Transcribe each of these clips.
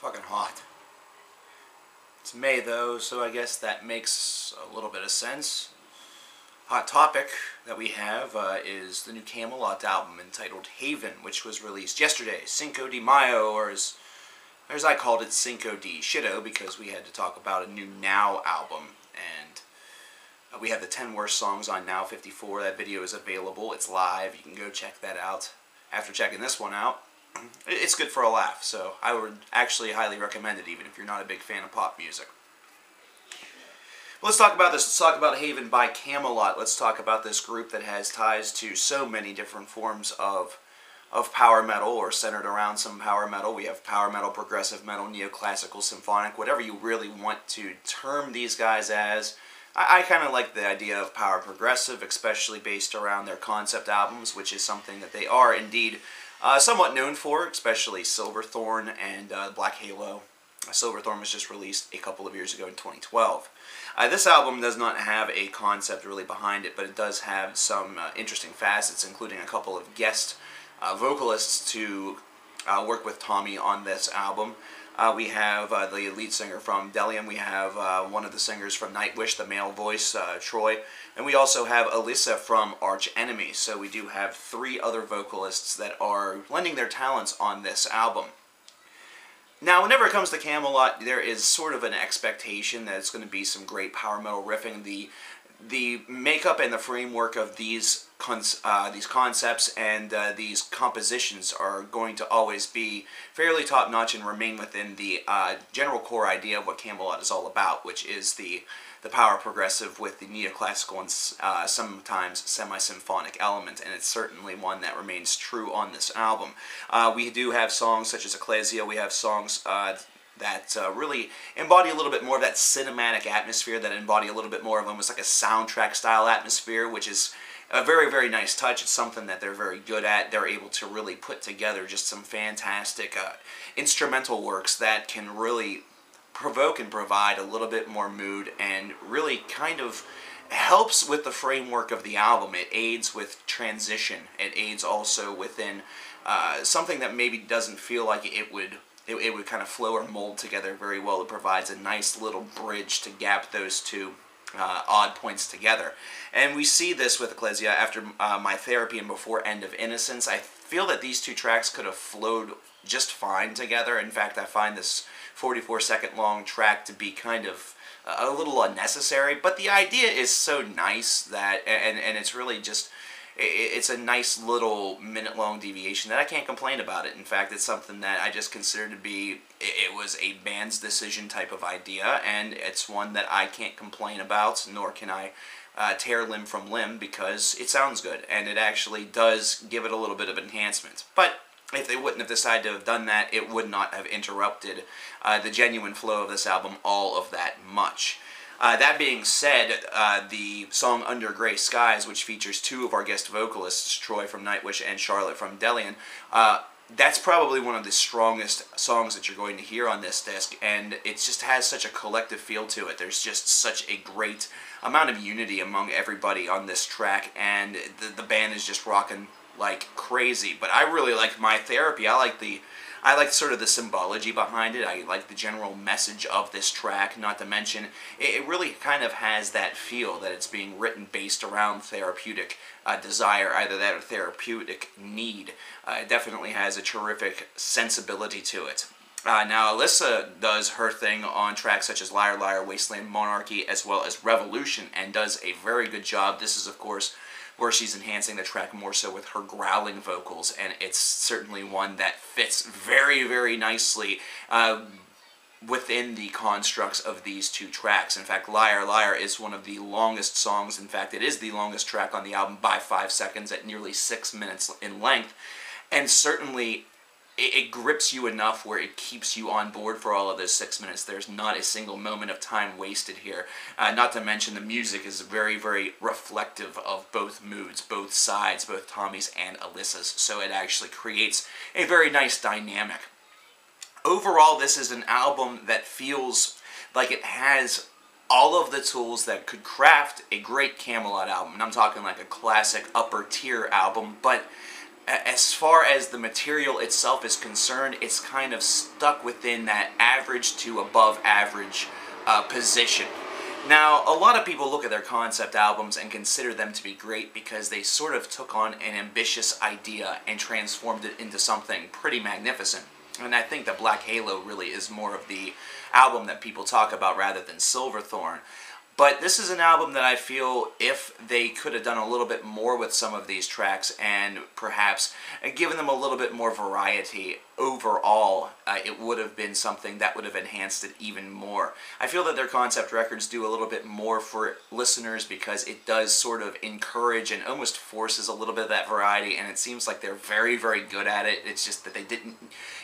Fucking hot. It's May though, so I guess that makes a little bit of sense. Hot topic that we have is the new Kamelot album entitled Haven, which was released yesterday, Cinco de Mayo, or as I called it, Cinco de Shitto, because we had to talk about a new Now album. And we have the 10 worst songs on Now 54. That video is available. It's live. You can go check that out. After checking this one out, it's good for a laugh, so I would actually highly recommend it, even if you're not a big fan of pop music. Well, let's talk about this. Let's talk about Haven by Kamelot. Let's talk about this group that has ties to so many different forms of power metal, or centered around some power metal. We have power metal, progressive metal, neoclassical, symphonic, whatever you really want to term these guys as. I kind of like the idea of power progressive, especially based around their concept albums, which is something that they are indeed somewhat known for, especially Silverthorn and Black Halo. Silverthorn was just released a couple of years ago in 2012. This album does not have a concept really behind it, but it does have some interesting facets, including a couple of guest vocalists to work with Tommy on this album. We have the lead singer from Delium, we have one of the singers from Nightwish, the male voice, Troy, and we also have Alyssa from Arch Enemy. So we do have 3 other vocalists that are lending their talents on this album. Now, whenever it comes to Kamelot, there is sort of an expectation that it's going to be some great power metal riffing. The makeup and the framework of these concepts and these compositions are going to always be fairly top-notch and remain within the general core idea of what Kamelot is all about, which is the power progressive with the neoclassical and sometimes semi-symphonic element, and it's certainly one that remains true on this album. We do have songs such as Ecclesia. We have songs that really embody a little bit more of that cinematic atmosphere, that embody a little bit more of almost like a soundtrack style atmosphere, which is a very, very nice touch. It's something that they're very good at. They're able to really put together just some fantastic instrumental works that can really provoke and provide a little bit more mood, and really kind of helps with the framework of the album. It aids with transition. It aids also within something that maybe doesn't feel like it would kind of flow or mold together very well. It provides a nice little bridge to gap those two odd points together. And we see this with Ecclesia after My Therapy and before End of Innocence. I feel that these 2 tracks could have flowed just fine together. In fact, I find this 44-second long track to be kind of a little unnecessary, but the idea is so nice that, and it's really just, it's a nice little minute-long deviation that I can't complain about it. In fact, it's something that I just consider to be, it was a band's decision type of idea, and it's one that I can't complain about, nor can I tear limb from limb, because it sounds good, and it actually does give it a little bit of enhancement. But if they wouldn't have decided to have done that, it would not have interrupted the genuine flow of this album all of that much. That being said, the song Under Grey Skies, which features 2 of our guest vocalists, Troy from Nightwish and Charlotte from Delium, that's probably one of the strongest songs that you're going to hear on this disc, and it just has such a collective feel to it. There's just such a great amount of unity among everybody on this track, and the band is just rocking like crazy. But I really like My Therapy. I like sort of the symbology behind it. I like the general message of this track, not to mention it really kind of has that feel that it's being written based around therapeutic desire, either that or therapeutic need. It definitely has a terrific sensibility to it. Now, Alyssa does her thing on tracks such as Liar Liar, Wasteland Monarchy, as well as Revolution, and does a very good job. This is, of course, where she's enhancing the track more so with her growling vocals, and it's certainly one that fits very, very nicely within the constructs of these 2 tracks. In fact, Liar Liar is one of the longest songs. In fact, it is the longest track on the album by 5 seconds, at nearly 6 minutes in length, and certainly it grips you enough where it keeps you on board for all of those 6 minutes. There's not a single moment of time wasted here. Not to mention the music is very, very reflective of both moods, both sides, both Tommy's and Alyssa's, so it actually creates a very nice dynamic. Overall, this is an album that feels like it has all of the tools that could craft a great Kamelot album. And I'm talking like a classic upper tier album, but as far as the material itself is concerned, it's kind of stuck within that average to above average position. Now, a lot of people look at their concept albums and consider them to be great because they sort of took on an ambitious idea and transformed it into something pretty magnificent. And I think that Black Halo really is more of the album that people talk about rather than Silverthorn. But this is an album that I feel if they could have done a little bit more with some of these tracks and perhaps given them a little bit more variety overall, it would have been something that would have enhanced it even more. I feel that their concept records do a little bit more for listeners because it does sort of encourage and almost forces a little bit of that variety, and it seems like they're very, very good at it. It's just that they didn't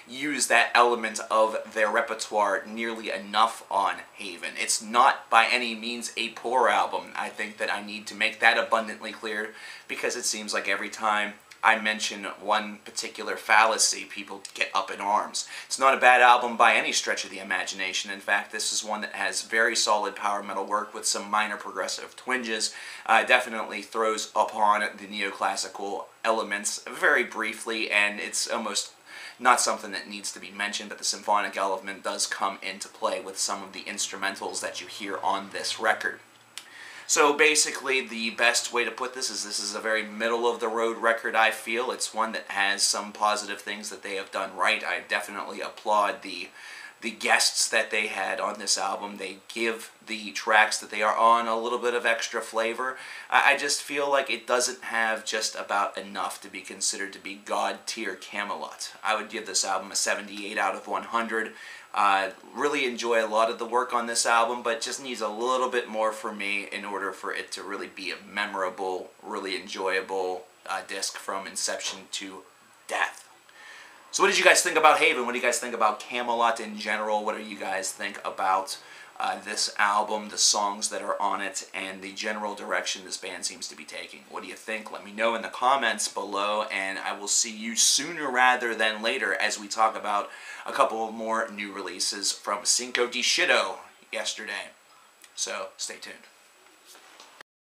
use that element of their repertoire nearly enough on Haven. It's not by any means a poor album. I think that I need to make that abundantly clear because it seems like every time I mention one particular fallacy, people get up in arms. It's not a bad album by any stretch of the imagination. In fact, this is one that has very solid power metal work with some minor progressive twinges. Definitely throws upon the neoclassical elements very briefly, and it's almost not something that needs to be mentioned, but the symphonic element does come into play with some of the instrumentals that you hear on this record. So basically, the best way to put this is a very middle-of-the-road record, I feel. It's one that has some positive things that they have done right. I definitely applaud the guests that they had on this album. They give the tracks that they are on a little bit of extra flavor. I just feel like it doesn't have just about enough to be considered to be God-tier Kamelot. I would give this album a 78 out of 100. Really enjoy a lot of the work on this album, but just needs a little bit more for me in order for it to really be a memorable, really enjoyable disc from inception to death. So what did you guys think about Haven? What do you guys think about Kamelot in general? What do you guys think about this album, the songs that are on it, and the general direction this band seems to be taking? What do you think? Let me know in the comments below, and I will see you sooner rather than later as we talk about a couple more new releases from Cinco de Shitto yesterday. So stay tuned.